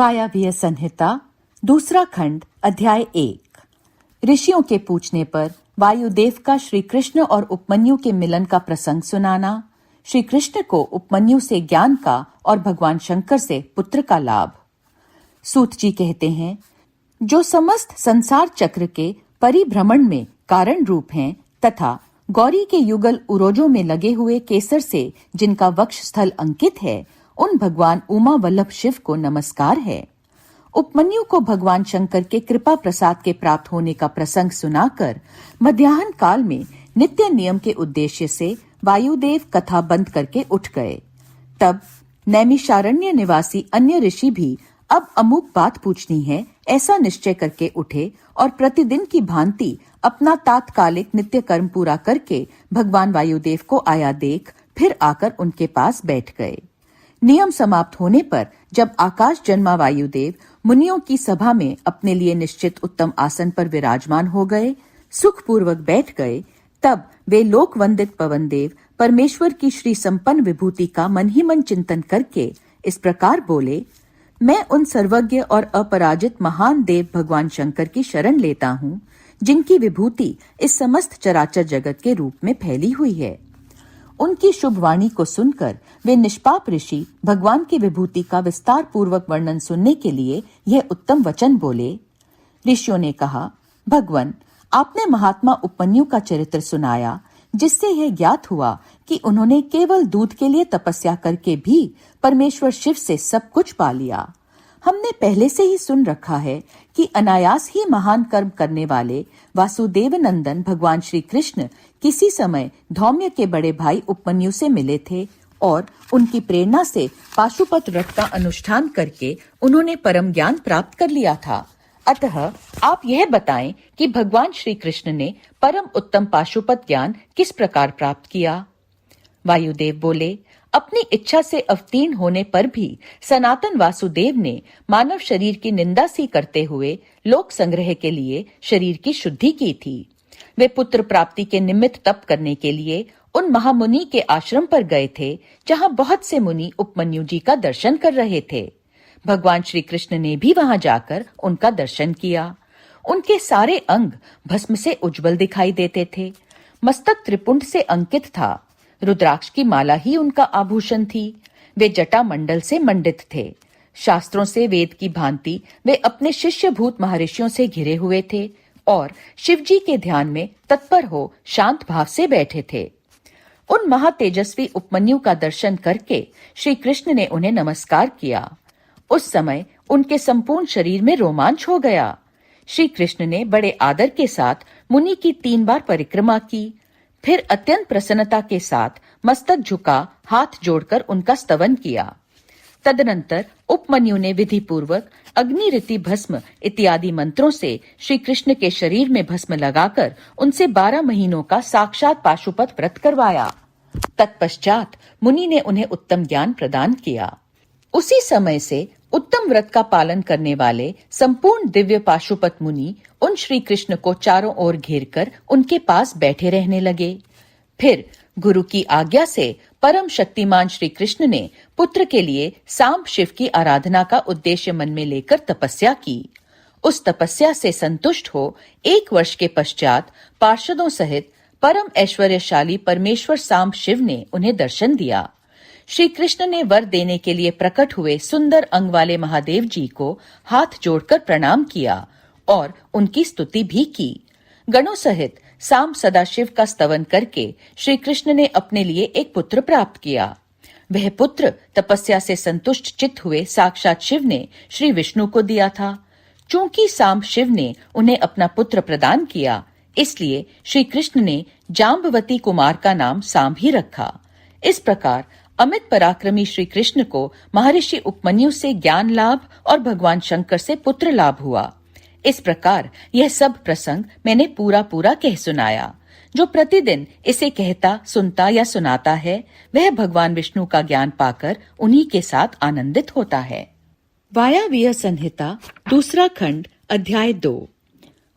वायव्य संहिता दूसरा खंड अध्याय 1। ऋषियों के पूछने पर वायुदेव का श्री कृष्ण और उपमन्यु के मिलन का प्रसंग सुनाना, श्री कृष्ण को उपमन्यु से ज्ञान का और भगवान शंकर से पुत्र का लाभ। सूत जी कहते हैं, जो समस्त संसार चक्र के परिभ्रमण में कारण रूप हैं तथा गौरी के युगल उरोजों में लगे हुए केसर से जिनका वक्ष स्थल अंकित है, उन भगवान उमा वल्लभ शिव को नमस्कार है। उपमन्यु को भगवान शंकर के कृपा प्रसाद के प्राप्त होने का प्रसंग सुनाकर मध्याह्न काल में नित्य नियम के उद्देश्य से वायुदेव कथा बंद करके उठ गए। तब नैमिषारण्य निवासी अन्य ऋषि भी अब अमुक बात पूछनी है ऐसा निश्चय करके उठे और प्रतिदिन की भांति अपना तात्कालिक नित्य कर्म पूरा करके भगवान वायुदेव को आया देख फिर आकर उनके पास बैठ गए। नियम समाप्त होने पर जब आकाश जन्मा वायुदेव मुनियों की सभा में अपने लिए निश्चित उत्तम आसन पर विराजमान हो गए, सुखपूर्वक बैठ गए, तब वे लोक वंदित पवनदेव परमेश्वर की श्री संपन्न विभूति का मन ही मन चिंतन करके इस प्रकार बोले, मैं उन सर्वज्ञ और अपराजित महान देव भगवान शंकर की शरण लेता हूँ, जिनकी विभूति इस समस्त चराचर जगत के रूप में फैली हुई है। उनकी शुभ वाणी को सुनकर वे निष्पाप ऋषि भगवान की विभूति का विस्तार पूर्वक वर्णन सुनने के लिए यह उत्तम वचन बोले। ऋषियों ने कहा, भगवान, आपने महात्मा उपमन्यु का चरित्र सुनाया, जिससे यह ज्ञात हुआ कि उन्होंने केवल दूध के लिए तपस्या करके भी परमेश्वर शिव से सब कुछ पा लिया। हमने पहले से ही सुन रखा है कि अनायास ही महान कर्म करने वाले वासुदेव नंदन भगवान श्री कृष्ण किसी समय धौम्य के बड़े भाई उपमन्यु से मिले थे और उनकी प्रेरणा से पाशुपत व्रत का अनुष्ठान करके उन्होंने परम ज्ञान प्राप्त कर लिया था। अतः आप यह बताएं कि भगवान श्री कृष्ण ने परम उत्तम पाशुपत ज्ञान किस प्रकार प्राप्त किया। वायुदेव बोले, अपनी इच्छा से अवतीर्ण होने पर भी सनातन वासुदेव ने मानव शरीर की निंदा सी करते हुए लोक संग्रह के लिए शरीर की शुद्धि की थी। वे पुत्र प्राप्ति के निमित्त तप करने के लिए उन महामुनि के आश्रम पर गए थे, जहां बहुत से मुनि उपमन्यु जी का दर्शन कर रहे थे। भगवान श्री कृष्ण ने भी वहां जाकर उनका दर्शन किया। उनके सारे अंग भस्म से उज्जवल दिखाई देते थे। मस्तक त्रिपुंड से अंकित था। रुद्राक्ष की माला ही उनका आभूषण थी। वे जटा मंडल से मंडित थे। शास्त्रों से वेद की भांति वे अपने शिष्यभूत महर्षियों से घिरे हुए थे और शिवजी के ध्यान में तत्पर हो शांत भाव से बैठे थे। उन महातेजस्वी उपमन्यु का दर्शन करके श्री कृष्ण ने उन्हें नमस्कार किया। उस समय उनके संपूर्ण शरीर में रोमांच हो गया। श्री कृष्ण ने बड़े आदर के साथ मुनि की 3 बार परिक्रमा की, फिर अत्यंत प्रसन्नता के साथ मस्तक झुका हाथ जोड़कर उनका स्तवन किया। तदनंतर उपमन्यु ने विधि पूर्वक अग्नि रीति भस्म इत्यादि मंत्रों से श्री कृष्ण के शरीर में भस्म लगाकर उनसे 12 महीनों का साक्षात पाशुपत व्रत करवाया। तत्पश्चात मुनि ने उन्हें उत्तम ज्ञान प्रदान किया। उसी समय से उत्तम व्रत का पालन करने वाले संपूर्ण दिव्य पाशुपत मुनि उन श्री कृष्ण को चारों ओर घेरकर उनके पास बैठे रहने लगे। फिर गुरु की आज्ञा से परम शक्तिमान श्री कृष्ण ने पुत्र के लिए सांब शिव की आराधना का उद्देश्य मन में लेकर तपस्या की। उस तपस्या से संतुष्ट हो 1 वर्ष के पश्चात पार्षदों सहित परम ऐश्वर्यशाली परमेश्वर सांब शिव ने उन्हें दर्शन दिया। श्री कृष्ण ने वर देने के लिए प्रकट हुए सुंदर अंग वाले महादेव जी को हाथ जोड़कर प्रणाम किया और उनकी स्तुति भी की। गणों सहित सांब सदाशिव का स्तवन करके श्री कृष्ण ने अपने लिए एक पुत्र प्राप्त किया। वह पुत्र तपस्या से संतुष्ट चित्त हुए साक्षात शिव ने श्री विष्णु को दिया था। चूंकि सांब शिव ने उन्हें अपना पुत्र प्रदान किया, इसलिए श्री कृष्ण ने जाम्बवती कुमार का नाम सांब ही रखा। इस प्रकार अमित पराक्रमी श्री कृष्ण को महर्षि उपमन्यु से ज्ञान लाभ और भगवान शंकर से पुत्र लाभ हुआ। इस प्रकार यह सब प्रसंग मैंने पूरा कह सुनाया। जो प्रतिदिन इसे कहता, सुनता या सुनाता है, वह भगवान विष्णु का ज्ञान पाकर उन्हीं के साथ आनंदित होता है। वायव्य संहिता दूसरा खंड अध्याय 2।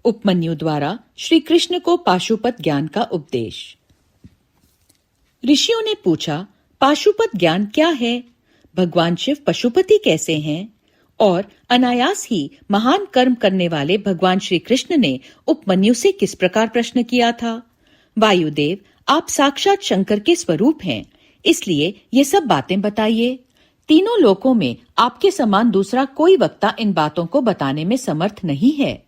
उपमन्यु द्वारा श्री कृष्ण को पाशुपत ज्ञान का उपदेश। ऋषियों ने पूछा, पाशुपत ज्ञान क्या है? भगवान शिव पशुपति कैसे हैं? और अनायास ही महान कर्म करने वाले भगवान श्री कृष्ण ने उपमन्यु से किस प्रकार प्रश्न किया था। वायुदेव, आप साक्षात शंकर के स्वरूप हैं, इसलिए ये सब बातें बताइए। तीनों लोकों में आपके समान दूसरा कोई वक्ता इन बातों को बताने में समर्थ नहीं है।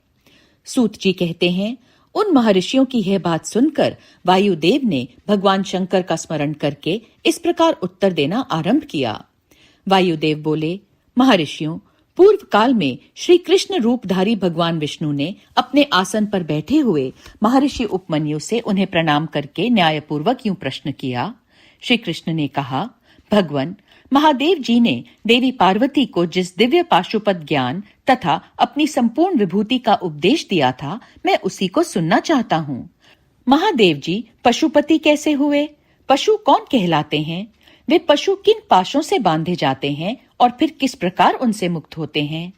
सूत जी कहते हैं, उन महर्षियों की यह बात सुनकर वायुदेव ने भगवान शंकर का स्मरण करके इस प्रकार उत्तर देना आरंभ किया। वायुदेव बोले, महर्षियों, पूर्व काल में श्री कृष्ण रूपधारी भगवान विष्णु ने अपने आसन पर बैठे हुए महर्षि उपमन्यु से उन्हें प्रणाम करके न्यायपूर्वक यूं प्रश्न किया। श्री कृष्ण ने कहा, भगवान, महादेव जी ने देवी पार्वती को जिस दिव्य पाशुपत ज्ञान तथा अपनी संपूर्ण विभूति का उपदेश दिया था, मैं उसी को सुनना चाहता हूँ। महादेव जी पशुपति कैसे हुए? पशु कौन कहलाते हैं? वे पशु किन पाशों से बांधे जाते हैं और फिर किस प्रकार उनसे मुक्त होते हैं?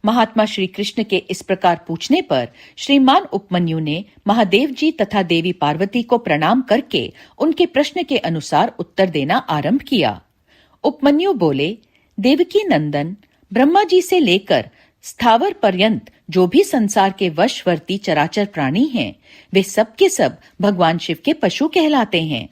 महात्मा श्री कृष्ण के इस प्रकार पूछने पर श्रीमान उपमन्यु ने महादेव जी तथा देवी पार्वती को प्रणाम करके उनके प्रश्न के अनुसार उत्तर देना आरंभ किया। उपमन्यु बोले, देवकी नंदन, ब्रह्मा जी से लेकर स्थावर पर्यंत जो भी संसार के वशवर्ती चराचर प्राणी हैं, वे सब के सब भगवान शिव के पशु कहलाते हैं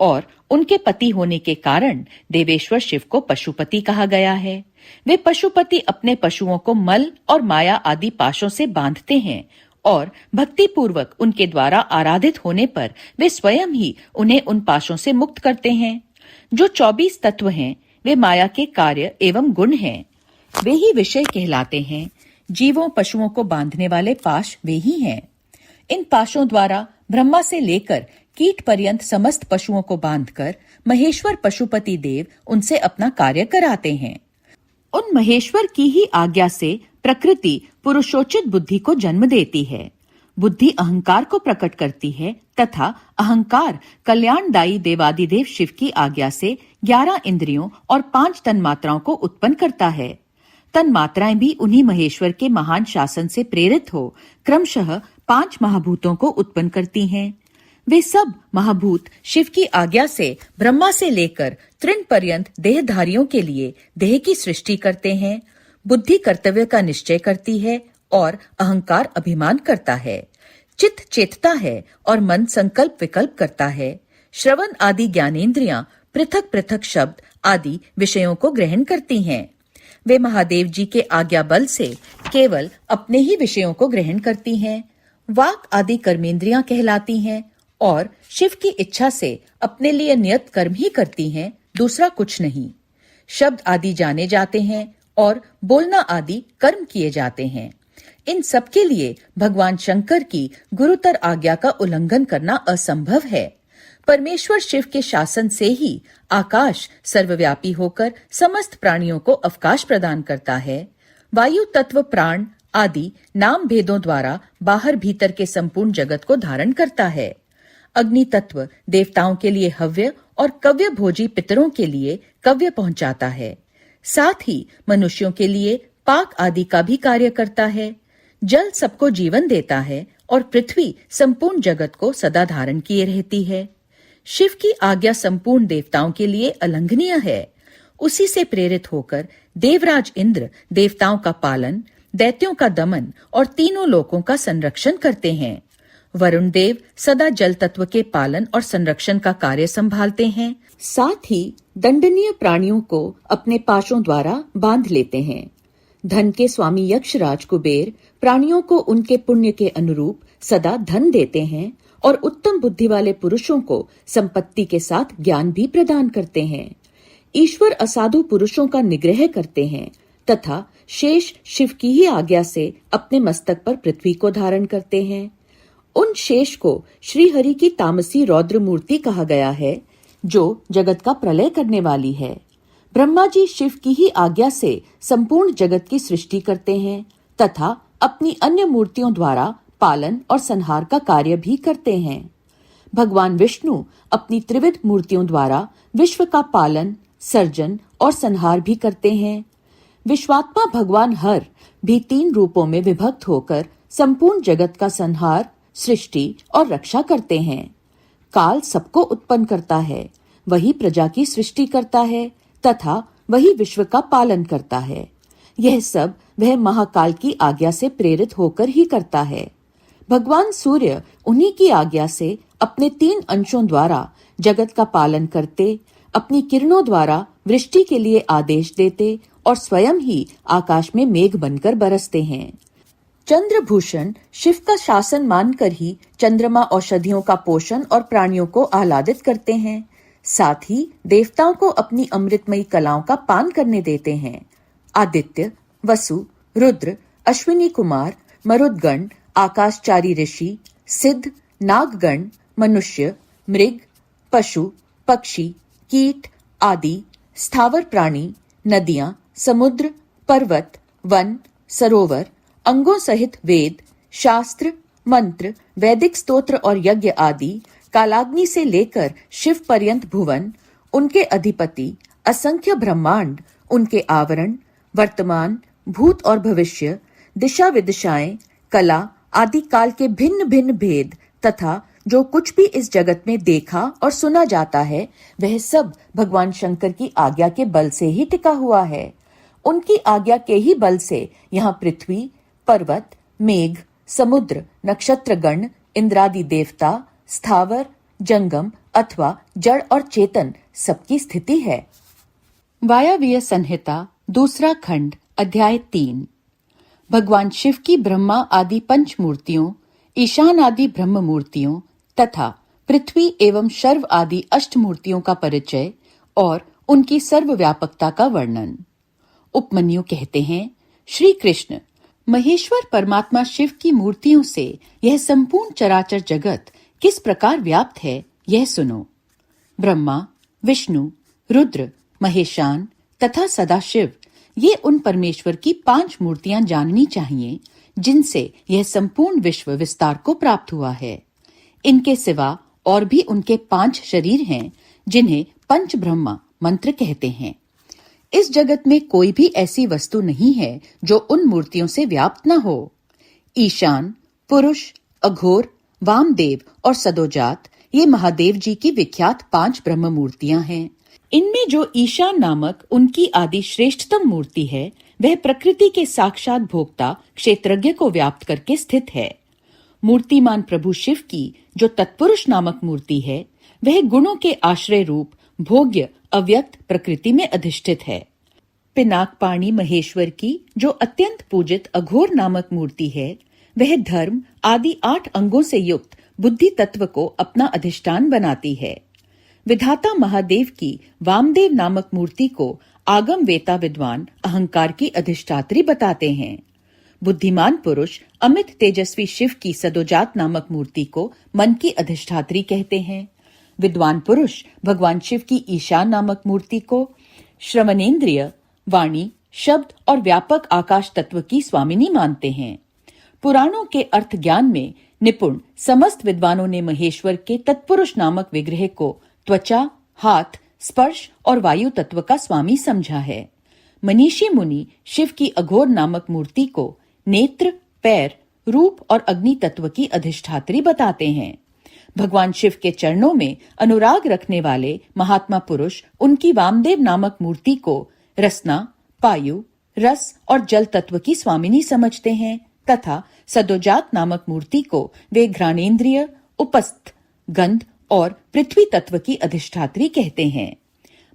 और उनके पति होने के कारण देवेश्वर शिव को पशुपति कहा गया है। वे पशुपति अपने पशुओं को मल और माया आदि पाशों से बांधते हैं और भक्ति पूर्वक उनके द्वारा आराधित होने पर वे स्वयं ही उन्हें उन पाशों से मुक्त करते हैं। जो 24 तत्व हैं, वे माया के कार्य एवं गुण हैं। वे ही विषय कहलाते हैं। जीवों पशुओं को बांधने वाले पाश वे ही हैं। इन पाशों द्वारा ब्रह्मा से लेकर कीट पर्यंत समस्त पशुओं को बांधकर महेश्वर पशुपति देव उनसे अपना कार्य कराते हैं। उन महेश्वर की ही आज्ञा से प्रकृति पुरुषोचित बुद्धि को जन्म देती है। बुद्धि अहंकार को प्रकट करती है तथा अहंकार कल्याणदायी देवादिदेव शिव की आज्ञा से 11 इंद्रियों और 5 तन्मात्राओं को उत्पन्न करता है। तन्मात्राएं भी उन्हीं महेश्वर के महान शासन से प्रेरित हो क्रमशः 5 महाभूतों को उत्पन्न करती हैं। वे सब महाभूत शिव की आज्ञा से ब्रह्मा से लेकर तृण पर्यंत देहधारियों के लिए देह की सृष्टि करते हैं। बुद्धि कर्तव्य का निश्चय करती है और अहंकार अभिमान करता है। चित्त चेतता है और मन संकल्प विकल्प करता है। श्रवण आदि ज्ञानेंद्रियां पृथक पृथक शब्द आदि विषयों को ग्रहण करती हैं। वे महादेव जी के आज्ञा बल से केवल अपने ही विषयों को ग्रहण करती हैं। वाक आदि कर्मेंद्रियां कहलाती हैं और शिव की इच्छा से अपने लिए नियत कर्म ही करती हैं, दूसरा कुछ नहीं। शब्द आदि जाने जाते हैं और बोलना आदि कर्म किए जाते हैं। इन सब के लिए भगवान शंकर की गुरुतर आज्ञा का उल्लंघन करना असंभव है। परमेश्वर शिव के शासन से ही आकाश सर्वव्यापी होकर समस्त प्राणियों को अवकाश प्रदान करता है। वायु तत्व प्राण आदि नाम भेदों द्वारा बाहर भीतर के संपूर्ण जगत को धारण करता है। अग्नि तत्व देवताओं के लिए हव्य और कव्य भोजी पितरों के लिए कव्य पहुंचाता है। साथ ही मनुष्यों के लिए पाक आदि का भी कार्य करता है। जल सबको जीवन देता है और पृथ्वी संपूर्ण जगत को सदा धारण किए रहती है। शिव की आज्ञा संपूर्ण देवताओं के लिए अलंघनीय है। उसी से प्रेरित होकर देवराज इंद्र देवताओं का पालन, दैत्यों का दमन और तीनों लोकों का संरक्षण करते हैं। वरुण देव सदा जल तत्व के पालन और संरक्षण का कार्य संभालते हैं। साथ ही दंडनीय प्राणियों को अपने पाशों द्वारा बांध लेते हैं। धन के स्वामी यक्षराज कुबेर प्राणियों को उनके पुण्य के अनुरूप सदा धन देते हैं और उत्तम बुद्धि वाले पुरुषों को संपत्ति के साथ ज्ञान भी प्रदान करते हैं। ईश्वर असाधु पुरुषों का निग्रह करते हैं तथा शेष शिव की ही आज्ञा से अपने मस्तक पर पृथ्वी को धारण करते हैं। उन शेष को श्री हरि की तामसी रौद्र मूर्ति कहा गया है, जो जगत का प्रलय करने वाली है। ब्रह्मा जी शिव की ही आज्ञा से संपूर्ण जगत की सृष्टि करते हैं तथा अपनी अन्य मूर्तियों द्वारा पालन और संहार का कार्य भी करते हैं। भगवान विष्णु अपनी त्रिविध मूर्तियों द्वारा विश्व का पालन, सर्जन और संहार भी करते हैं। विश्वात्मा भगवान हर भी 3 रूपों में विभक्त होकर संपूर्ण जगत का संहार, सृष्टि और रक्षा करते हैं। काल सबको उत्पन्न करता है, वही प्रजा की सृष्टि करता है तथा वही विश्व का पालन करता है। यह सब वह महाकाल की आज्ञा से प्रेरित होकर ही करता है। भगवान सूर्य उन्हीं की आज्ञा से अपने 3 अंशों द्वारा जगत का पालन करते, अपनी किरणों द्वारा वृष्टि के लिए आदेश देते और स्वयं ही आकाश में मेघ बनकर बरसते हैं। चंद्रभूषण शिव का शासन मानकर ही चंद्रमा औषधियों का पोषण और प्राणियों को आह्लादित करते हैं। साथ ही देवताओं को अपनी अमृतमयी कलाओं का पान करने देते हैं। आदित्य, वसु, रुद्र, अश्विनी कुमार, मरुदगण, आकाशचारी ऋषि, सिद्ध, नागगण, मनुष्य, मृग, पशु, पक्षी, कीट आदि, स्थावर प्राणी, नदियां, समुद्र, पर्वत, वन, सरोवर, अंगों सहित वेद, शास्त्र, मंत्र, वैदिक स्तोत्र और यज्ञ आदि, कालाग्नि से लेकर शिव पर्यंत भुवन, उनके अधिपति, असंख्य ब्रह्मांड, उनके आवरण, वर्तमान, भूत और भविष्य, दिशा विदिशाएं, कला आदि काल के भिन्न भिन्न भेद तथा जो कुछ भी इस जगत में देखा और सुना जाता है वह सब भगवान शंकर की आज्ञा के बल से ही टिका हुआ है। उनकी आज्ञा के ही बल से यहाँ पृथ्वी, पर्वत, मेघ, समुद्र, नक्षत्रगण, इंद्रादि देवता, स्थावर, जंगम अथवा जड़ और चेतन सबकी स्थिति है। वायव्य संहिता, दूसरा खंड, अध्याय 3। भगवान शिव की ब्रह्मा आदि पंच मूर्तियों, ईशान आदि ब्रह्म मूर्तियों तथा पृथ्वी एवं शर्व आदि अष्ट मूर्तियों का परिचय और उनकी सर्वव्यापकता का वर्णन। उपमन्यु कहते हैं, श्री कृष्ण, महेश्वर परमात्मा शिव की मूर्तियों से यह संपूर्ण चराचर जगत किस प्रकार व्याप्त है, यह सुनो। ब्रह्मा, विष्णु, रुद्र, महेशान तथा सदाशिव, ये उन परमेश्वर की 5 मूर्तियां जाननी चाहिए जिनसे यह संपूर्ण विश्व विस्तार को प्राप्त हुआ है। इनके सिवा और भी उनके 5 शरीर हैं जिन्हें पंच ब्रह्मा मंत्र कहते हैं। इस जगत में कोई भी ऐसी वस्तु नहीं है जो उन मूर्तियों से व्याप्त न हो। ईशान, पुरुष, अघोर, वामदेव और सदोजात, ये महादेव जी की विख्यात 5 ब्रह्म मूर्तियां हैं। इनमें जो ईशान नामक उनकी आदि श्रेष्ठतम मूर्ति है वह प्रकृति के साक्षात भोक्ता क्षेत्रज्ञ को व्याप्त करके स्थित है। मूर्तिमान प्रभु शिव की जो तत्पुरुष नामक मूर्ति है वह गुणों के आश्रय रूप भोग्य अव्यक्त प्रकृति में अधिष्ठित है। पिनाकपाणी महेश्वर की जो अत्यंत पूजित अघोर नामक मूर्ति है वह धर्म आदि 8 अंगों से युक्त बुद्धि तत्व को अपना अधिष्ठान बनाती है। विधाता महादेव की वामदेव नामक मूर्ति को आगम वेता विद्वान अहंकार की अधिष्ठात्री बताते हैं। बुद्धिमान पुरुष अमित तेजस्वी शिव की सदोजात नामक मूर्ति को मन की अधिष्ठात्री कहते हैं। विद्वान पुरुष भगवान शिव की ईशान नामक मूर्ति को श्रवणेन्द्रिय, वाणी, शब्द और व्यापक आकाश तत्व की स्वामिनी मानते हैं। पुराणों के अर्थ ज्ञान में निपुण समस्त विद्वानों ने महेश्वर के तत्पुरुष नामक विग्रह को त्वचा, हाथ, स्पर्श और वायु तत्व का स्वामी समझा है। मनीषी मुनि शिव की अघोर नामक मूर्ति को नेत्र, पैर, रूप और अग्नि तत्व की अधिष्ठात्री बताते हैं। भगवान शिव के चरणों में अनुराग रखने वाले महात्मा पुरुष उनकी वामदेव नामक मूर्ति को रसना, पायु, रस और जल तत्व की स्वामिनी समझते हैं तथा सदोजात नामक मूर्ति को वे घ्राणेन्द्रिय, उपस्थ, गंध और पृथ्वी तत्व की अधिष्ठात्री कहते हैं।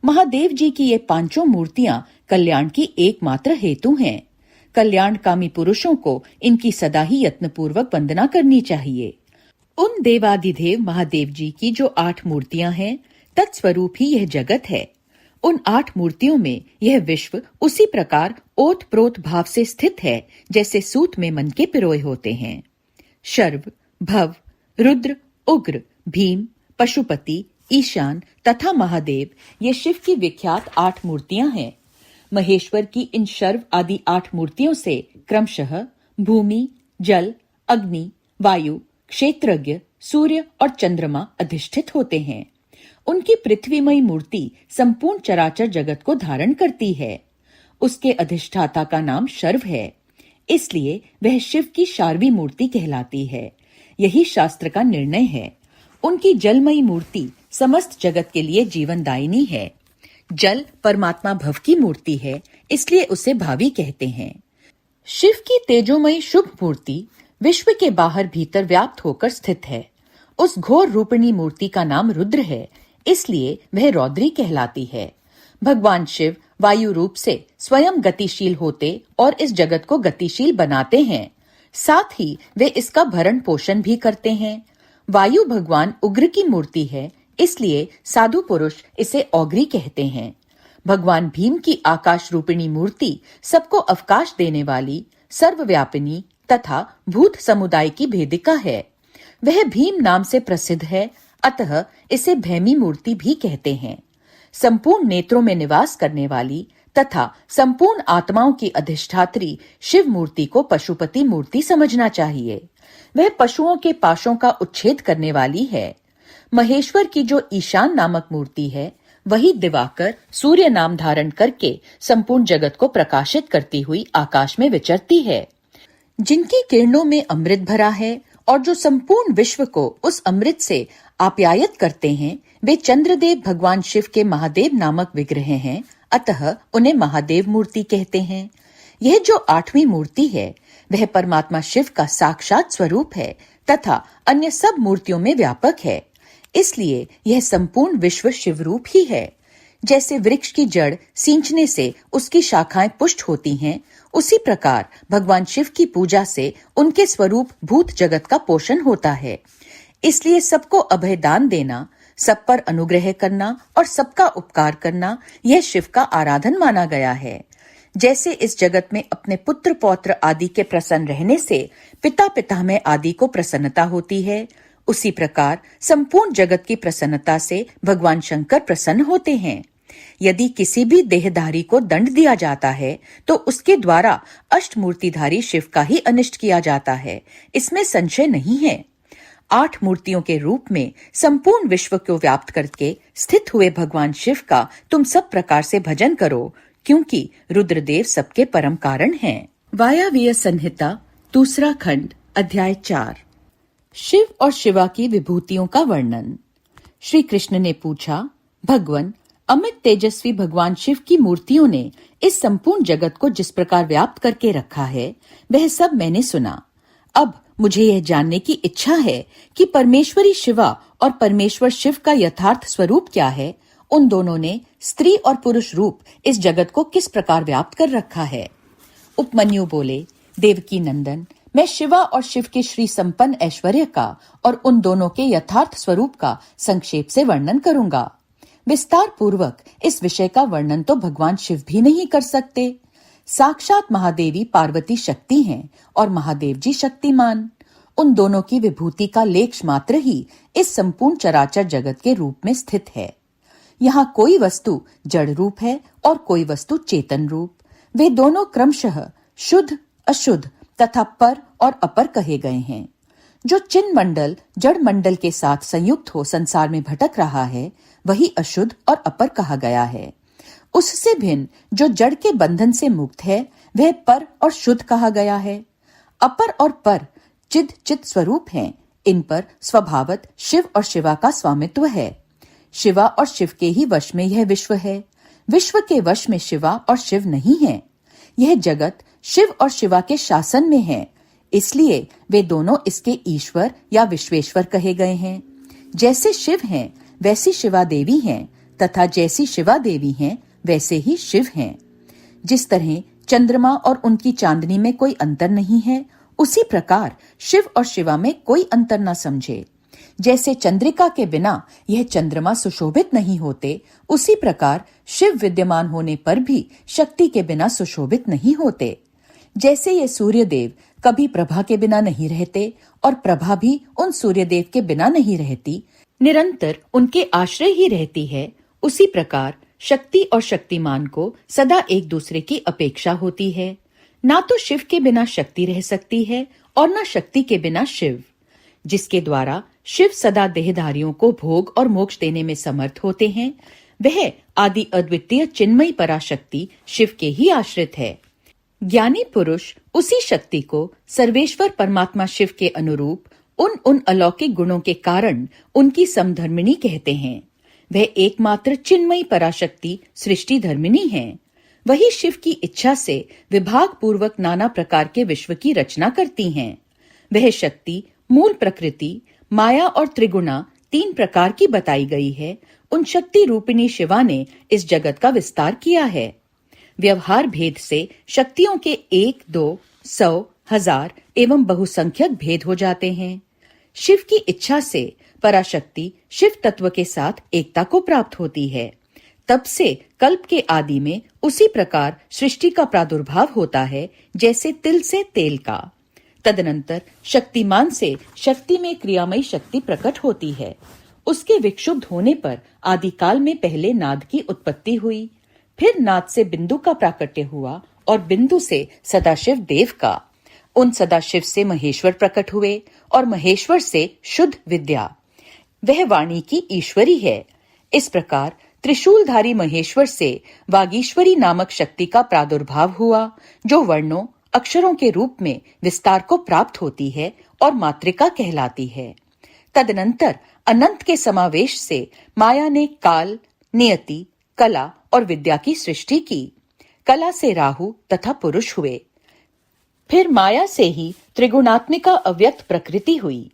महादेव जी की ये 5 मूर्तियां कल्याण की एकमात्र हेतु हैं। कल्याणकामी पुरुषों को इनकी सदा ही यत्नपूर्वक वंदना करनी चाहिए। उन देवाधिदेव महादेव जी की जो 8 मूर्तियां हैं तत्स्वरूप ही यह जगत है। उन 8 मूर्तियों में यह विश्व उसी प्रकार ओत प्रोत भाव से स्थित है जैसे सूत में मन के पिरोए होते हैं। शर्व, भव, रुद्र, उग्र, भीम, पशुपति, ईशान तथा महादेव ये शिव की विख्यात 8 मूर्तियां हैं। महेश्वर की इन शर्व आदि 8 मूर्तियों से क्रमशः भूमि, जल, अग्नि, वायु, क्षेत्रज्ञ, सूर्य और चंद्रमा अधिष्ठित होते हैं। उनकी पृथ्वीमयी मूर्ति संपूर्ण चराचर जगत को धारण करती है। उसके अधिष्ठाता का नाम शर्व है, इसलिए वह शिव की शार्वी मूर्ति कहलाती है। यही शास्त्र का निर्णय है। उनकी जलमयी मूर्ति समस्त जगत के लिए जीवनदायिनी है। जल परमात्मा भव की मूर्ति है, इसलिए उसे भावी कहते हैं। शिव की तेजोमयी शुभ मूर्ति विश्व के बाहर भीतर व्याप्त होकर स्थित है। उस घोर रूपिणी मूर्ति का नाम रुद्र है, इसलिए वह रौद्री कहलाती है। भगवान शिव वायु रूप से स्वयं गतिशील होते और इस जगत को गतिशील बनाते हैं। साथ ही वे इसका भरण पोषण भी करते हैं। वायु भगवान उग्र की मूर्ति है, इसलिए साधु पुरुष इसे औग्री कहते हैं। भगवान भीम की आकाश रूपिणी मूर्ति सबको अवकाश देने वाली, सर्वव्यापिनी तथा भूत समुदाय की भेदिका है। वह भीम नाम से प्रसिद्ध है, अतः इसे भैमी मूर्ति भी कहते हैं। संपूर्ण नेत्रों में निवास करने वाली तथा संपूर्ण आत्माओं की अधिष्ठात्री शिव मूर्ति को पशुपति मूर्ति समझना चाहिए। वह पशुओं के पाशों का उच्छेद करने वाली है। महेश्वर की जो ईशान नामक मूर्ति है, वही दिवाकर सूर्य नाम धारण करके संपूर्ण जगत को प्रकाशित करती हुई आकाश में विचरती है। जिनकी किरणों में अमृत भरा है और जो संपूर्ण विश्व को उस अमृत से आप्यायित करते हैं, वे चंद्रदेव भगवान शिव के महादेव नामक विग्रह हैं, अतः उन्हें महादेव मूर्ति कहते हैं। यह जो 8वीं मूर्ति है, वह परमात्मा शिव का साक्षात स्वरूप है तथा अन्य सब मूर्तियों में व्यापक है, इसलिए यह संपूर्ण विश्व शिव रूप ही है। जैसे वृक्ष की जड़ सींचने से उसकी शाखाएं पुष्ट होती हैं, उसी प्रकार भगवान शिव की पूजा से उनके स्वरूप भूत जगत का पोषण होता है। इसलिए सबको अभय दान देना, सब पर अनुग्रह करना और सबका उपकार करना, यह शिव का आराधन माना गया है। जैसे इस जगत में अपने पुत्र पौत्र आदि के प्रसन्न रहने से पिता पितामह आदि को प्रसन्नता होती है, उसी प्रकार संपूर्ण जगत की प्रसन्नता से भगवान शंकर प्रसन्न होते हैं। यदि किसी भी देहधारी को दंड दिया जाता है, तो उसके द्वारा अष्टमूर्तिधारी शिव का ही अनिष्ट किया जाता है, इसमें संशय नहीं है। 8 मूर्तियों के रूप में संपूर्ण विश्व को व्याप्त करके स्थित हुए भगवान शिव का तुम सब प्रकार से भजन करो, क्योंकि रुद्रदेव सबके परम कारण हैं। वायव्य संहिता 2 खंड अध्याय 4। शिव और शिवा की विभूतियों का वर्णन। श्री कृष्ण ने पूछा, भगवन, अमित तेजस्वी भगवान शिव की मूर्तियों ने इस संपूर्ण जगत को जिस प्रकार व्याप्त करके रखा है, वह सब मैंने सुना। अब मुझे यह जानने की इच्छा है कि परमेश्वरी शिवा और परमेश्वर शिव का यथार्थ स्वरूप क्या है। उन दोनों ने स्त्री और पुरुष रूप इस जगत को किस प्रकार व्याप्त कर रखा है। उपमन्यु बोले, देवकी नंदन, मैं शिवा और शिव के श्री संपन्न ऐश्वर्य का और उन दोनों के यथार्थ स्वरूप का संक्षेप से वर्णन करूंगा। विस्तार पूर्वक इस विषय का वर्णन तो भगवान शिव भी नहीं कर सकते। साक्षात महादेवी पार्वती शक्ति हैं और महादेव जी शक्तिमान। उन दोनों की विभूति का लेक्ष मात्र ही इस संपूर्ण चराचर जगत के रूप में स्थित है। यहाँ कोई वस्तु जड़ रूप है और कोई वस्तु चेतन रूप। वे दोनों क्रमशः शुद्ध, अशुद्ध तथा पर और अपर कहे गए हैं। जो चिन्ह मंडल जड़ मंडल के साथ संयुक्त हो संसार में भटक रहा है, वही अशुद्ध और अपर कहा गया है। उससे भिन्न जो जड़ के बंधन से मुक्त है, वह पर और शुद्ध कहा गया है। अपर और पर चिद चित स्वरूप हैं। इन पर स्वभावत शिव और शिवा का स्वामित्व है। शिवा और शिव के ही वश में यह विश्व है। विश्व के वश में शिवा और शिव नहीं है। यह जगत शिव और शिवा के शासन में है, इसलिए वे दोनों इसके ईश्वर या विश्वेश्वर कहे गए हैं। जैसे शिव हैं, वैसी शिवा देवी हैं तथा जैसी शिवा देवी हैं, वैसे ही शिव हैं। जिस तरह चंद्रमा और उनकी चांदनी में कोई अंतर नहीं है, उसी प्रकार शिव और शिवा में कोई अंतर न समझे। जैसे चंद्रिका के बिना यह चंद्रमा सुशोभित नहीं होते, उसी प्रकार शिव विद्यमान होने पर भी शक्ति के बिना सुशोभित नहीं होते। जैसे ये सूर्यदेव कभी प्रभा के बिना नहीं रहते और प्रभा भी उन सूर्यदेव के बिना नहीं रहती, निरंतर उनके आश्रय ही रहती है, उसी प्रकार शक्ति और शक्तिमान को सदा एक दूसरे की अपेक्षा होती है। ना तो शिव के बिना शक्ति रह सकती है और न शक्ति के बिना शिव। जिसके द्वारा शिव सदा देहधारियों को भोग और मोक्ष देने में समर्थ होते हैं, वह आदि अद्वितीय चिन्मयी पराशक्ति शिव के ही आश्रित है। ज्ञानी पुरुष उसी शक्ति को सर्वेश्वर परमात्मा शिव के अनुरूप उन अलौकिक गुणों के कारण उनकी समधर्मिणी कहते हैं। वह एकमात्र चिन्मयी पराशक्ति सृष्टि धर्मिणी है। वही शिव की इच्छा से विभाग पूर्वक नाना प्रकार के विश्व की रचना करती हैं। वह शक्ति मूल प्रकृति, माया और त्रिगुणा 3 प्रकार की बताई गई है। उन शक्ति रूपिणी शिवा ने इस जगत का विस्तार किया है। व्यवहार भेद से शक्तियों के 1, 2, 100, 1000 एवं बहुसंख्यक भेद हो जाते हैं। शिव की इच्छा से पराशक्ति शिव तत्व के साथ एकता को प्राप्त होती है। तब से कल्प के आदि में उसी प्रकार सृष्टि का प्रादुर्भाव होता है जैसे तिल से तेल का। तदनंतर शक्तिमान से शक्ति में क्रियामयी शक्ति प्रकट होती है। उसके विक्षुब्ध होने पर आदिकाल में पहले नाद की उत्पत्ति हुई, फिर नाद से बिंदु का प्राकट्य हुआ और बिंदु से सदाशिव देव का। उन सदाशिव से महेश्वर प्रकट हुए और महेश्वर से शुद्ध विद्या, वह वाणी की ईश्वरी है। इस प्रकार त्रिशूलधारी महेश्वर से वागीश्वरी नामक शक्ति का प्रादुर्भाव हुआ, जो वर्णों अक्षरों के रूप में विस्तार को प्राप्त होती है और मातृका कहलाती है। तदनंतर अनंत के समावेश से माया ने काल, नियति, कला और विद्या की सृष्टि की। कला से राहु तथा पुरुष हुए। फिर माया से ही त्रिगुणात्मिका अव्यक्त प्रकृति हुई।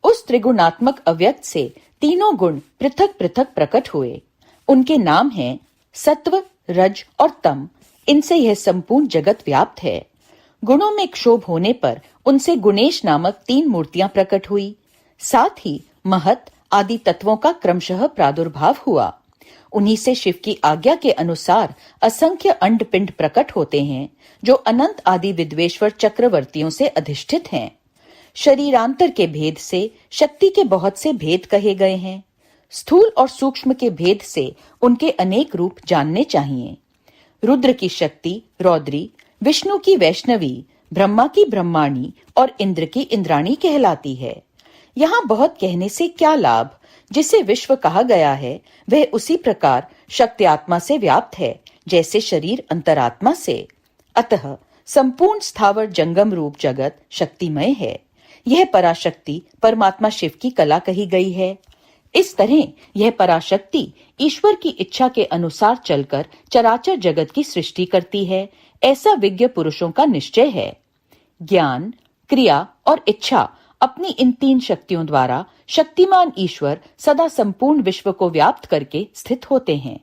उस त्रिगुणात्मक अव्यक्त से तीनों गुण पृथक पृथक प्रकट हुए। उनके नाम हैं सत्व, रज और तम। इनसे यह संपूर्ण जगत व्याप्त है। गुणों में क्षोभ होने पर उनसे गुणेश नामक 3 मूर्तियां प्रकट हुई। साथ ही महत आदि तत्वों का क्रमशः प्रादुर्भाव हुआ। उन्हीं से शिव की आज्ञा के अनुसार असंख्य अंड पिंड प्रकट होते हैं, जो अनंत आदि विद्वेश्वर चक्रवर्तियों से अधिष्ठित हैं। शरीरांतर के भेद से शक्ति के बहुत से भेद कहे गए हैं। स्थूल और सूक्ष्म के भेद से उनके अनेक रूप जानने चाहिए। रुद्र की शक्ति रौद्री, विष्णु की वैष्णवी, ब्रह्मा की ब्रह्माणी और इंद्र की इंद्राणी कहलाती है। यहाँ बहुत कहने से क्या लाभ। जिसे विश्व कहा गया है वह उसी प्रकार शक्ति आत्मा से व्याप्त है जैसे शरीर अंतरात्मा से। अतः संपूर्ण स्थावर जंगम रूप जगत शक्तिमय है। यह पराशक्ति परमात्मा शिव की कला कही गई है। इस तरह यह पराशक्ति ईश्वर की इच्छा के अनुसार चलकर चराचर जगत की सृष्टि करती है, ऐसा विज्ञ पुरुषों का निश्चय है। ज्ञान, क्रिया और इच्छा अपनी इन 3 शक्तियों द्वारा शक्तिमान ईश्वर सदा संपूर्ण विश्व को व्याप्त करके स्थित होते हैं।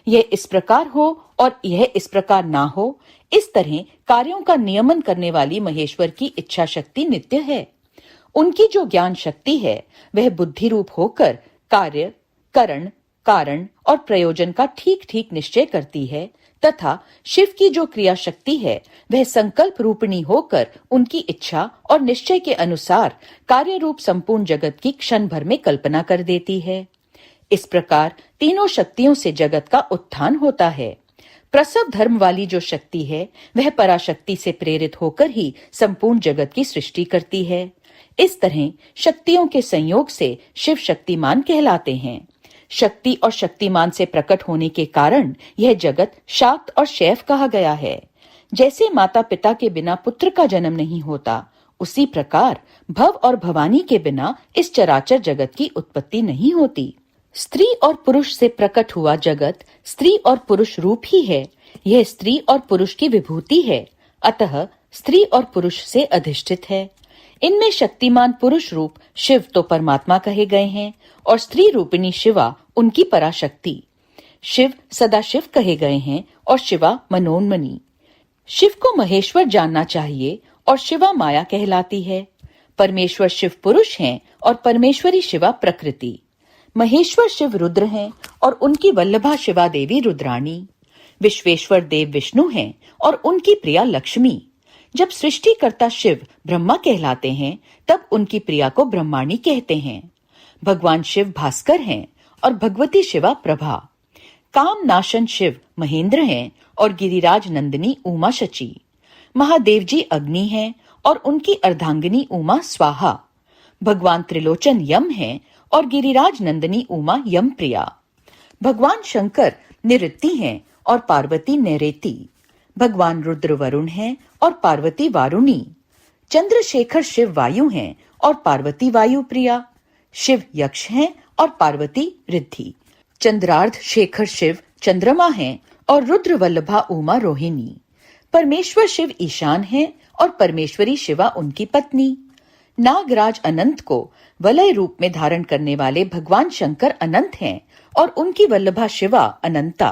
यह इस प्रकार हो और यह इस प्रकार ना हो, इस तरह कार्यों का नियमन करने वाली महेश्वर की इच्छा शक्ति नित्य है। उनकी जो ज्ञान शक्ति है वह बुद्धि रूप होकर कार्य, करण, कारण और प्रयोजन का ठीक ठीक निश्चय करती है, तथा शिव की जो क्रिया शक्ति है वह संकल्प रूपिणी होकर उनकी इच्छा और निश्चय के अनुसार कार्य रूप संपूर्ण जगत की क्षण भर में कल्पना कर देती है। इस प्रकार तीनों शक्तियों से जगत का उत्थान होता है। प्रसव धर्म वाली जो शक्ति है वह पराशक्ति से प्रेरित होकर ही संपूर्ण जगत की सृष्टि करती है। इस तरह शक्तियों के संयोग से शिव शक्तिमान कहलाते हैं। शक्ति और शक्तिमान से प्रकट होने के कारण यह जगत शाक्त और शैव कहा गया है। जैसे माता पिता के बिना पुत्र का जन्म नहीं होता, उसी प्रकार भव और भवानी के बिना इस चराचर जगत की उत्पत्ति नहीं होती। स्त्री और पुरुष से प्रकट हुआ जगत स्त्री और पुरुष रूप ही है। यह स्त्री और पुरुष की विभूति है, अतः स्त्री और पुरुष से अधिष्ठित है। इनमें शक्तिमान पुरुष रूप शिव तो परमात्मा कहे गए हैं और स्त्री रूपिणी शिवा उनकी पराशक्ति। शिव सदाशिव कहे गए हैं और शिवा मनोन्मनी। शिव को महेश्वर जानना चाहिए और शिवा माया कहलाती है। परमेश्वर शिव पुरुष हैं और परमेश्वरी शिवा प्रकृति। महेश्वर शिव रुद्र हैं और उनकी वल्लभा शिवा देवी रुद्राणी। विश्वेश्वर देव विष्णु हैं और उनकी प्रिया लक्ष्मी। जब सृष्टिकर्ता शिव ब्रह्मा कहलाते हैं तब उनकी प्रिया को ब्रह्माणी कहते हैं। भगवान शिव भास्कर हैं और भगवती शिवा प्रभा। काम नाशन शिव महेंद्र हैं और गिरिराज नंदिनी उमा शची। महादेव जी अग्नि हैं और उनकी अर्धांगिनी उमा स्वाहा। भगवान त्रिलोचन यम हैं और गिरिराज नंदिनी उमा यम प्रिया। भगवान शंकर निऋत्ति हैं और पार्वती नैरेति। भगवान रुद्र वरुण हैं और पार्वती वारुणी। चंद्रशेखर शिव वायु हैं और पार्वती वायु प्रिया। शिव यक्ष हैं और पार्वती रिद्धि। चंद्रार्ध शेखर शिव चंद्रमा हैं और रुद्र वल्लभा उमा रोहिणी। परमेश्वर शिव ईशान हैं और परमेश्वरी शिवा उनकी पत्नी। नागराज अनंत को वलय रूप में धारण करने वाले भगवान शंकर अनंत हैं और उनकी वल्लभा शिवा अनंता।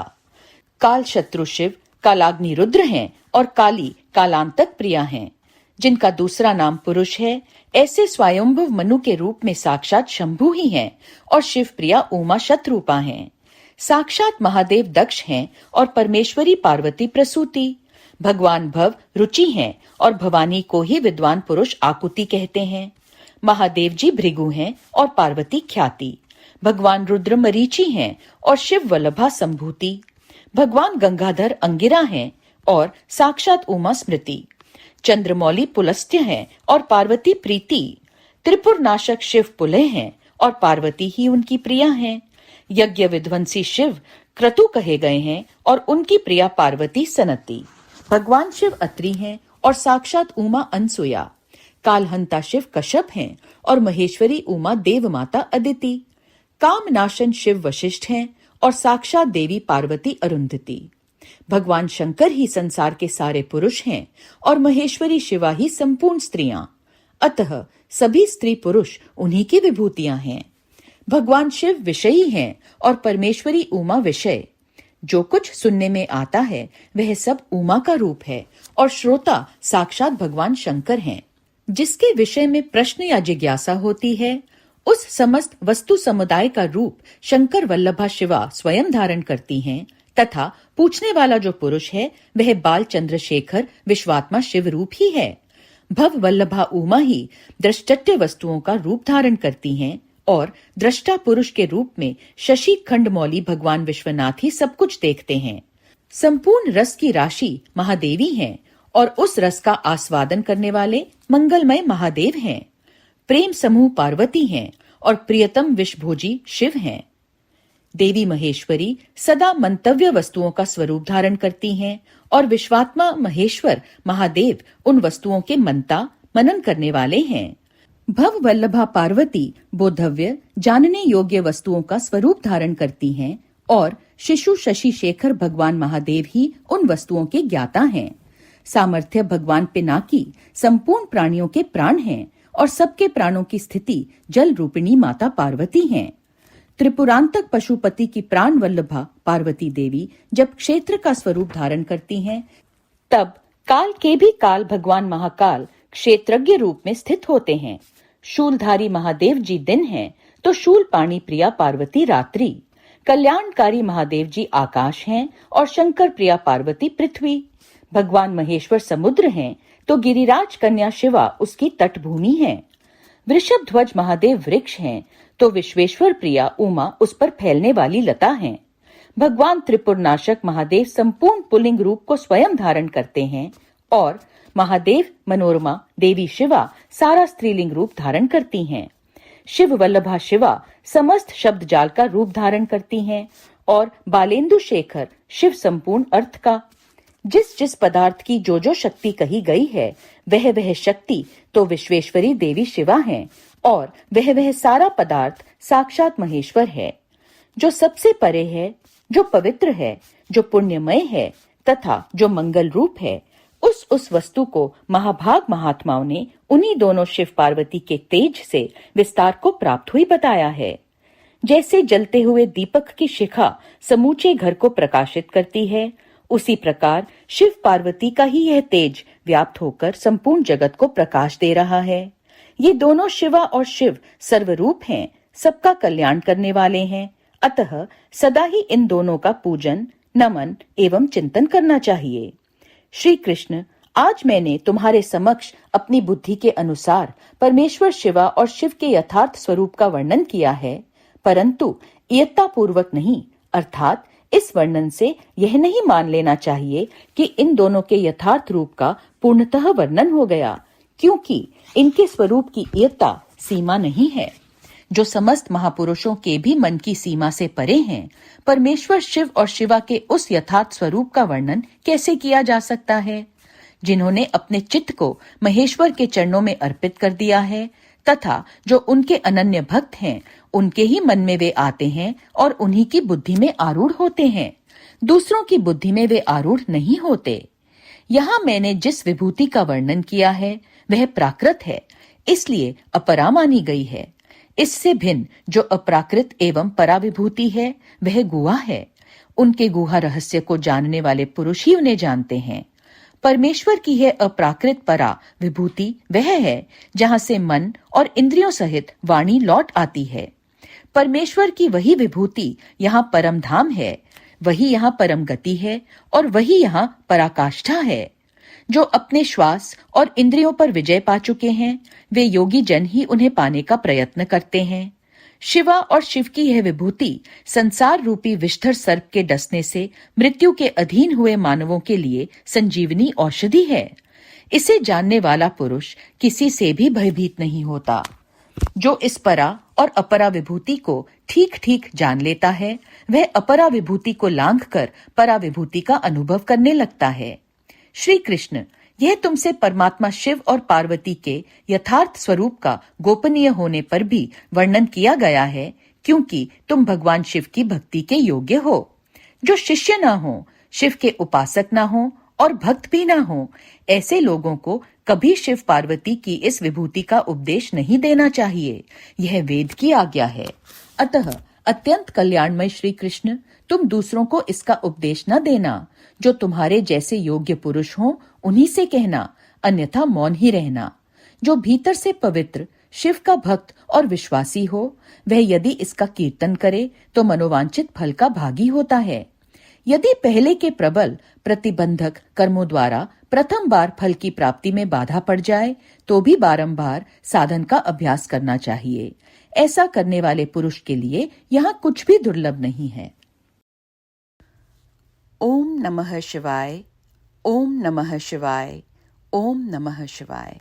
काल शत्रु शिव कालाग्नि रुद्र हैं और काली कालांतक प्रिया हैं। जिनका दूसरा नाम पुरुष है, ऐसे स्वयंभुव मनु के रूप में साक्षात शंभु ही हैं और शिव प्रिया उमा शतरूपा हैं। साक्षात महादेव दक्ष हैं और परमेश्वरी पार्वती प्रसूति। भगवान भव रुचि हैं और भवानी को ही विद्वान पुरुष आकुति कहते हैं। महादेव जी भृगु हैं और पार्वती ख्याति। भगवान रुद्र मरीचि हैं और शिव वल्लभा संभूति। भगवान गंगाधर अंगिरा हैं और साक्षात उमा स्मृति। चंद्रमौली पुलस्त्य हैं और पार्वती प्रीति। त्रिपुर नाशक शिव पुलह हैं और पार्वती ही उनकी प्रिया हैं। यज्ञ विध्वंसी शिव क्रतु कहे गए हैं और उनकी प्रिया पार्वती सनती। भगवान शिव अत्रि हैं और साक्षात उमा अनसुया। कालहंता शिव कश्यप हैं और महेश्वरी उमा देवमाता अदिति। कामनाशन शिव वशिष्ठ हैं और साक्षात देवी पार्वती अरुंधति। भगवान शंकर ही संसार के सारे पुरुष हैं और महेश्वरी शिवा ही संपूर्ण स्त्रियां। अतः सभी स्त्री पुरुष उन्हीं की विभूतियां हैं। भगवान शिव विषयी हैं और परमेश्वरी उमा विषय। जो कुछ सुनने में आता है वह सब उमा का रूप है और श्रोता साक्षात भगवान शंकर हैं। जिसके विषय में प्रश्न या जिज्ञासा होती है, उस समस्त वस्तु समुदाय का रूप शंकर वल्लभा शिवा स्वयं धारण करती हैं तथा पूछने वाला जो पुरुष है वह बाल चंद्रशेखर विश्वात्मा शिव रूप ही है। भव वल्लभा उमा ही दृष्टट्य वस्तुओं का रूप धारण करती हैं और दृष्टा पुरुष के रूप में शशि खंडमौली भगवान विश्वनाथ ही सब कुछ देखते हैं। संपूर्ण रस की राशि महादेवी हैं और उस रस का आस्वादन करने वाले मंगलमय महादेव हैं। प्रेम समूह पार्वती हैं और प्रियतम विषभोजी शिव हैं। देवी महेश्वरी सदा मंतव्य वस्तुओं का स्वरूप धारण करती हैं और विश्वात्मा महेश्वर महादेव उन वस्तुओं के मनता मनन करने वाले हैं। भव वल्लभा पार्वती बोधव्य जानने योग्य वस्तुओं का स्वरूप धारण करती हैं और शिशु शशि शेखर भगवान महादेव ही उन वस्तुओं के ज्ञाता हैं। सामर्थ्य भगवान पिनाकी संपूर्ण प्राणियों के प्राण हैं और सबके प्राणों की स्थिति जल रूपिणी माता पार्वती हैं। त्रिपुरांतक पशुपति की प्राण वल्लभा पार्वती देवी जब क्षेत्र का स्वरूप धारण करती हैं, तब काल के भी काल भगवान महाकाल क्षेत्रज्ञ रूप में स्थित होते हैं। शूलधारी महादेव जी दिन हैं तो शूल पाणी प्रिया पार्वती रात्रि। कल्याणकारी महादेव जी आकाश हैं और शंकर प्रिया पार्वती पृथ्वी। भगवान महेश्वर समुद्र हैं तो गिरिराज कन्या शिवा उसकी तटभूमि है। वृषभ ध्वज महादेव वृक्ष हैं तो विश्वेश्वर प्रिया उमा उस पर फैलने वाली लता हैं। भगवान त्रिपुरनाशक महादेव संपूर्ण पुल्लिंग रूप को स्वयं धारण करते हैं और महादेव मनोरमा देवी शिवा सारा स्त्रीलिंग रूप धारण करती हैं। शिव वल्लभा शिवा समस्त शब्द जाल का रूप धारण करती हैं और बालेंदु शेखर शिव संपूर्ण अर्थ का। जिस जिस पदार्थ की जो शक्ति कही गई है वह शक्ति तो विश्वेश्वरी देवी शिवा हैं और वह सारा पदार्थ साक्षात महेश्वर है। जो सबसे परे है, जो पवित्र है, जो पुण्यमय है तथा जो मंगल रूप है, उस वस्तु को महाभाग महात्माओं ने उन्हीं दोनों शिव पार्वती के तेज से विस्तार को प्राप्त हुई बताया है। जैसे जलते हुए दीपक की शिखा समूचे घर को प्रकाशित करती है, उसी प्रकार शिव पार्वती का ही यह तेज व्याप्त होकर संपूर्ण जगत को प्रकाश दे रहा है। ये दोनों शिवा और शिव सर्वरूप हैं, सबका कल्याण करने वाले हैं। अतः सदा ही इन दोनों का पूजन, नमन एवं चिंतन करना चाहिए। श्री कृष्ण, आज मैंने तुम्हारे समक्ष अपनी बुद्धि के अनुसार परमेश्वर शिवा और शिव के यथार्थ स्वरूप का वर्णन किया है, परंतु इयत्ता पूर्वक नहीं, अर्थात इस वर्णन से यह नहीं मान लेना चाहिए कि इन दोनों के यथार्थ रूप का पूर्णतः वर्णन हो गया, क्योंकि इनके स्वरूप की इयत्ता सीमा नहीं है, जो समस्त महापुरुषों के भी मन की सीमा से परे हैं। परमेश्वर शिव और शिवा के उस यथार्थ स्वरूप का वर्णन कैसे किया जा सकता है? जिन्होंने अपने चित्त को महेश्वर के चरणों में अर्पित कर दिया है तथा जो उनके अनन्य भक्त हैं, उनके ही मन में वे आते हैं और उन्हीं की बुद्धि में आरूढ़ होते हैं। दूसरों की बुद्धि में वे आरूढ़ नहीं होते। यहाँ मैंने जिस विभूति का वर्णन किया है वह प्राकृत है, इसलिए अपरा मानी गई है। इससे भिन्न जो अप्राकृत एवं परा विभूति है वह गुहा है। उनके गुहा रहस्य को जानने वाले पुरुष ही उन्हें जानते हैं। परमेश्वर की है अप्राकृत परा विभूति वह है जहां से मन और इंद्रियों सहित वाणी लौट आती है। परमेश्वर की वही विभूति यहाँ परम धाम है, वही यहाँ परम गति है और वही यहाँ पराकाष्ठा है। जो अपने श्वास और इंद्रियों पर विजय पा चुके हैं वे योगी जन ही उन्हें पाने का प्रयत्न करते हैं। शिवा और शिव की यह विभूति संसार रूपी विषधर सर्प के डसने से मृत्यु के अधीन हुए मानवों के लिए संजीवनी औषधि है। इसे जानने वाला पुरुष किसी से भी भयभीत नहीं होता। जो इस परा और अपरा विभूति को ठीक ठीक जान लेता है वह अपरा विभूति को लांघकर परा विभूति का अनुभव करने लगता है। श्री कृष्ण, यह तुमसे परमात्मा शिव और पार्वती के यथार्थ स्वरूप का गोपनीय होने पर भी वर्णन किया गया है, क्योंकि तुम भगवान शिव की भक्ति के योग्य हो। जो शिष्य न हो, शिव के उपासक न हो और भक्त भी न हो, ऐसे लोगों को कभी शिव पार्वती की इस विभूति का उपदेश नहीं देना चाहिए। यह वेद की आज्ञा है। अतः अत्यंत कल्याणमय श्री कृष्ण, तुम दूसरों को इसका उपदेश न देना। जो तुम्हारे जैसे योग्य पुरुष हों उन्हीं से कहना, अन्यथा मौन ही रहना। जो भीतर से पवित्र, शिव का भक्त और विश्वासी हो वह यदि इसका कीर्तन करे तो मनोवांछित फल का भागी होता है। यदि पहले के प्रबल प्रतिबंधक कर्मों द्वारा प्रथम बार फल की प्राप्ति में बाधा पड़ जाए तो भी बारंबार साधन का अभ्यास करना चाहिए। ऐसा करने वाले पुरुष के लिए यहाँ कुछ भी दुर्लभ नहीं है। ओम नमः शिवाय, ओम नमः शिवाय, ओम नमः शिवाय।